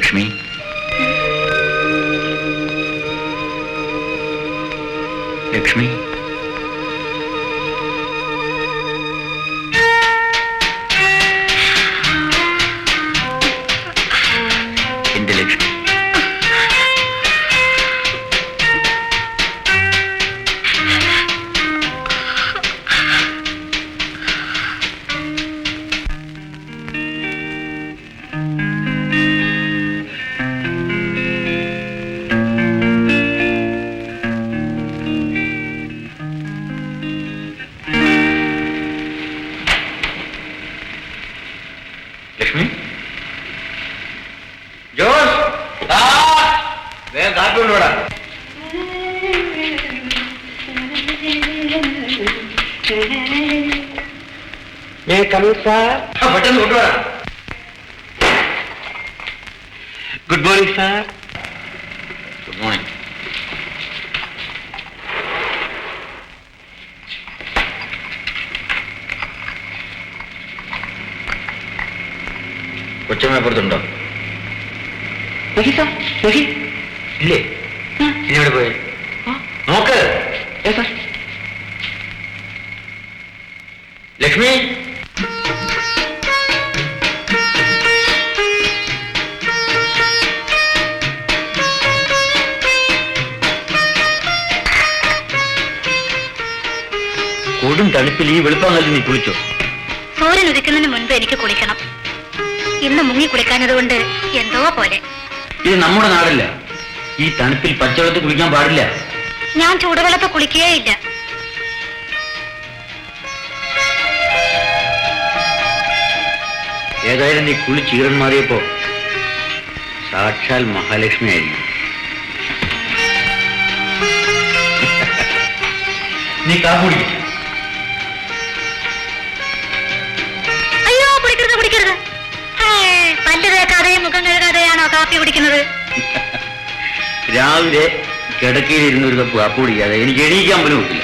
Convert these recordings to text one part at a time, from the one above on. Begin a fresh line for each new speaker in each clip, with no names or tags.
ലക്ഷ്മി, ലക്ഷ്മി, എന്റെ ലക്ഷ്മി. ലക്ഷ്മി, ജോസ്, വേഗം കാപ്പി കൊണ്ടുപോടാ. പെട്ടെന്ന് കൊണ്ടുപോടാ.
Good morning sir.
Good morning. കൊച്ചമ്മപ്പുറത്തുണ്ടോ? ഇല്ലേ? ഇനി എവിടെ പോയി നോക്ക്. ലക്ഷ്മി, കൊടും തണുപ്പിൽ ഈ വെളുപ്പാങ്കല്ലിൽ നീ കുളിച്ചോ?
സൂര്യൻ ഉദിക്കുന്നതിന് മുൻപ് എനിക്ക് കുളിക്കണം. ഇന്ന് മുങ്ങി കുളിക്കാഞ്ഞതുകൊണ്ട് എന്തോ പോലെ.
ഇത് നമ്മുടെ നാടല്ല. ഈ തണുപ്പിൽ പച്ചവെള്ളത്തിൽ കുളിക്കാൻ പാടില്ല.
ഞാൻ ചൂടുവെള്ളത്തിൽ കുളിക്കുകയില്ല.
ഏതായാലും നീ കുളിച്ചീറൻ മാറിയപ്പോ സാക്ഷാൽ മഹാലക്ഷ്മി ആയിരിക്കും. നീ കാപ്പി കുടിക്കും.
അയ്യോ, കുടിക്കരുത് കുടിക്കരുത്. പല്ല് തേക്കാതെയും മുഖം കഴുകാതെയാണോ കാപ്പി കുടിക്കുന്നത്?
രാവിലെ കിടക്കയിലിരുന്ന് ഒരു കപ്പ് കാപ്പി കുടിക്കാതെ എനിക്ക് എണീക്കാൻ പോലും പറ്റില്ല.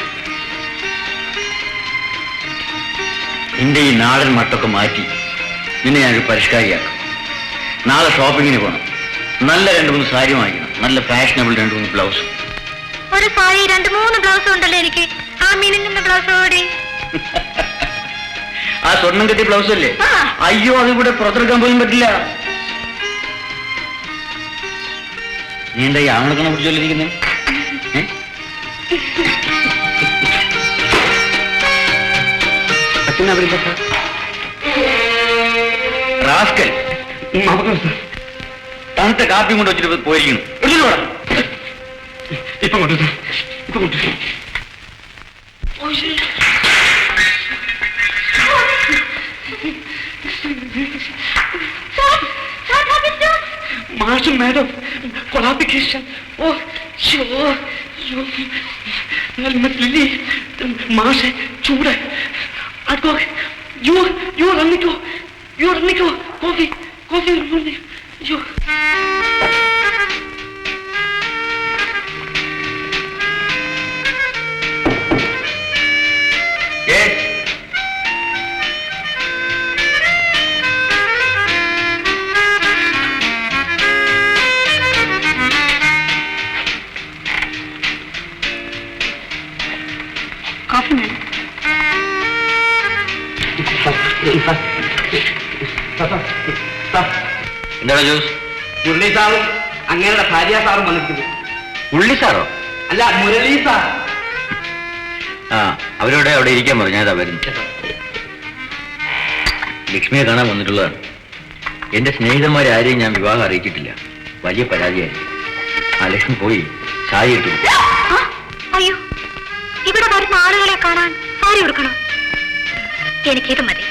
എന്റെ ഈ നാടൻ മട്ടൊക്കെ മാറ്റി നിന്നെ ഞാനൊരു പരിഷ്കാരിയാക്കും. നാളെ ഷോപ്പിങ്ങിന് പോകണം. നല്ല 2-3 സാരി വാങ്ങിക്കണം. നല്ല ഫാഷനബിൾ 2-3 ബ്ലൗസ്.
ഒരു സാരി 2-3 ബ്ലൗസ് ഉണ്ടല്ലോ എനിക്ക്. ആ മിനുങ്ങുന്ന ബ്ലൗസ് ഓടി.
ആ സ്വർണം കെട്ടിയ ബ്ലൗസ് അല്ലേ? അയ്യോ, അതിവിടെ പുറത്തെടുക്കാൻ പോലും പറ്റില്ല. നീ എന്താ ഈ ആവണക്കണ പിടിച്ചോണ്ടിരിക്കുന്നേ? റാസ്കൽ, തണുത്ത കാപ്പി കൊണ്ട് വെച്ചിട്ട് പോയിരിക്കുന്നു.
ഇപ്പൊ കൊണ്ടു ഇപ്പൊ കൊണ്ടു. മാഷും മാഡം കൊളാപ്ലിക്കേഷൻ. ഓ മാഷെ ചൂട്. ഇറങ്ങിക്കോ. കോഫി അയ്യോ.
കോഫി വേണം.
എന്താണ് ജോസ്?
മുരളി സാറും അങ്ങനെയുള്ള ഭാര്യ സാറും വന്നിരിക്കുന്നു.
ഉള്ളി സാറോ?
അല്ല, മുരളി സാർ.
ആ, അവരോട് അവിടെ ഇരിക്കാൻ പറഞ്ഞു. ഞാനതാ വരുന്നു. ലക്ഷ്മിയെ കാണാൻ വന്നിട്ടുള്ളതാണ്. എന്റെ സ്നേഹിതന്മാരെ ആരെയും ഞാൻ വിവാഹം അറിയിച്ചിട്ടില്ല. വലിയ പരാതിയായിരിക്കും. ആ ലക്ഷ്മി പോയി സാരി ഇട്ടു.
അയ്യോ, ഇവിടെ വരുന്ന ആളുകളെ കാണാൻ സാരി കൊടുക്കണം. എനിക്കിത് മതി.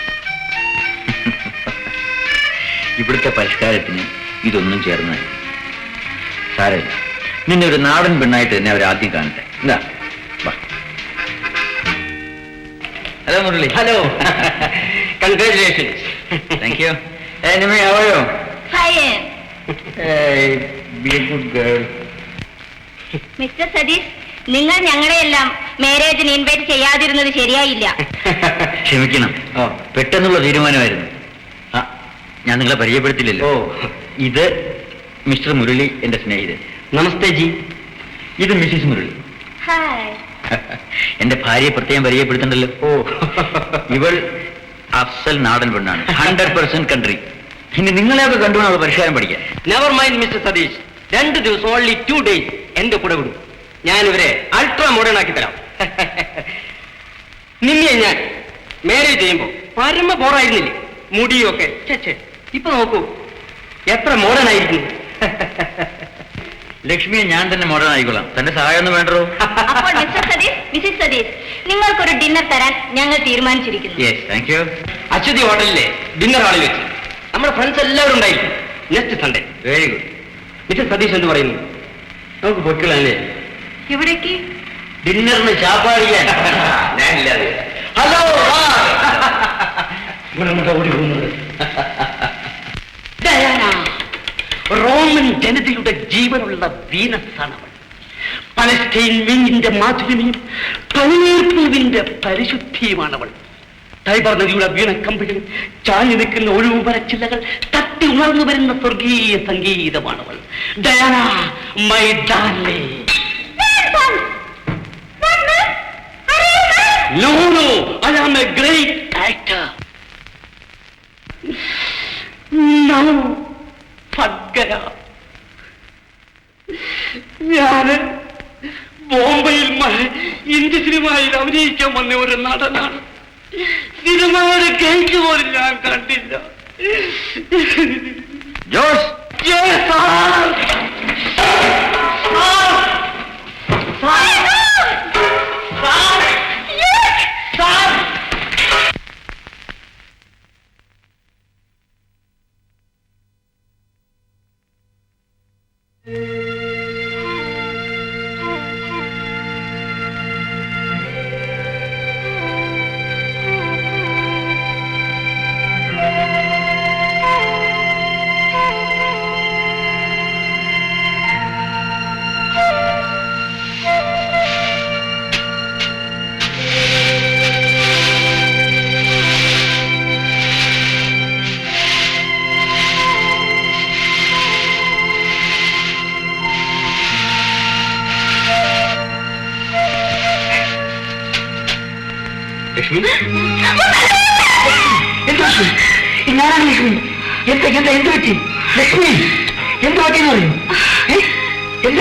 ഇവിടുത്തെ പരിഷ്കാരത്തിന് ഇതൊന്നും ചേർന്നായി. സാരമില്ല, നിന്നെ ഒരു നാടൻ പെണ്ണായിട്ട് തന്നെ അവർ ആദ്യം കാണട്ടെ. എന്താ? Hello Murali.
Hello, congratulations.
Thank you. Anyway, how are you?
Fine.
Hey, be a good girl.
Mister Satish, നിങ്ങൾ ഞങ്ങളെയെല്ലാം മാരേജിന് ഇൻവൈറ്റ് ചെയ്യാതിരുന്നത് ശരിയായില്ല.
ക്ഷമിക്കണം, പെട്ടെന്നുള്ള തീരുമാനമായിരുന്നു. ഞാൻ നിങ്ങളെ പരിചയപ്പെടുത്തില്ലല്ലോ. ഇത് മിസ്റ്റർ മുരളി എന്റെ സ്നേഹിതൻ.
നമസ്തേ ജി.
ഇത് മിസ്സിസ് മുരളി.
ഹായ്.
എന്റെ ഭാര്യയെ പ്രത്യേകം പരിചയപ്പെടുത്തണ്ടല്ലോ.
ഓ,
ഇവൾ അഫ്സൽ നാടൻ പെണ്ണാണ്. 100% കൺട്രി. ഇനി നിങ്ങളെയൊക്കെ കണ്ടുവേണം അവൾ പരിഷ്കാരം പഠിക്കാൻ.
Never mind mister Satheesh. 2 ദിവസം, ഓൺലി 2 days എന്റെ കൂടെ വിടും. ഞാൻ ഇവരെ അൾട്രാ മോഡേൺ ആക്കി തരാം. നിന്നെ ഞാൻ മാരേജ് ചെയ്യുമ്പോ പരമ ബോറായിരുന്നില്ലേ? മുടിയൊക്കെ ചേ, ഇപ്പൊ നോക്കൂ എത്ര മോഡേൺ ആയിരിക്കുന്നു.
ലക്ഷ്മിയെ ഞാൻ തന്നെ മോഡേൺ ആയിക്കൊള്ളാം. തന്റെ സഹായമൊന്നും വേണ്ടോ?
അപ്പോൾ മിസ്റ്റർ സതീഷ്, മിസ്സിസ് സതീഷ്, നിങ്ങൾക്കൊരു ഡിന്നർ തരാൻ ഞങ്ങൾ തീരുമാനിച്ചിരിക്കുന്നു.
Yes, thank you.
അശ്വതി ഹോട്ടലിലെ ഡിന്നർ ഹാളിൽ വെച്ച് നമ്മുടെ ഫ്രണ്ട്സ് എല്ലാവരും ഉണ്ടായിരിക്കും. Next Sunday.
Very good.
Mister Satish എന്ത് പറയുന്നു? നമുക്ക് പൊയ്ക്കളല്ലേ?
എവിടേക്ക്?
ഡിന്നറിന് ചാപ്പാടിക്കാൻ
ഞാനില്ലാതെ. ഹലോ, ഇവിടെ ഓടി പോകുന്നത് ഡയാന. റോമൻ ജനതയുടെ ജീവനുള്ള വീനസാണ് അവൾ. പലസ്റ്റൈൻ വീഞ്ഞിന്റെ മാധുര്യവും പനീർപ്പൂവിന്റെ പരിശുദ്ധിയുമാണവൾ. ടൈബർ നദിയുടെ വീണക്കമ്പികൾ, ചാഞ്ഞു നിൽക്കുന്ന ഒഴിവുമരച്ചില്ലകൾ, തട്ടി ഉണർന്നു വരുന്ന സ്വർഗീയ സംഗീതമാണവൾ. Diana, my darling. No, I am a great actor. No, പഗ്ഗര. ഞാന് ബോംബെയിൽ ഇന്ത്യ സിനിമയിൽ അഭിനയിക്കാൻ വന്ന ഒരു നടനാണ്. സിനിമയുടെ കേക്ക് പോലും ഞാൻ കണ്ടില്ല.
ജോസ്,
ലക്ഷ്മി, എന്താ ഞാനാണ് ലക്ഷ്മി. എന്ത് പറ്റി? ലക്ഷ്മി എന്ത് പറ്റിയെന്ന് പറയൂ. എന്ത്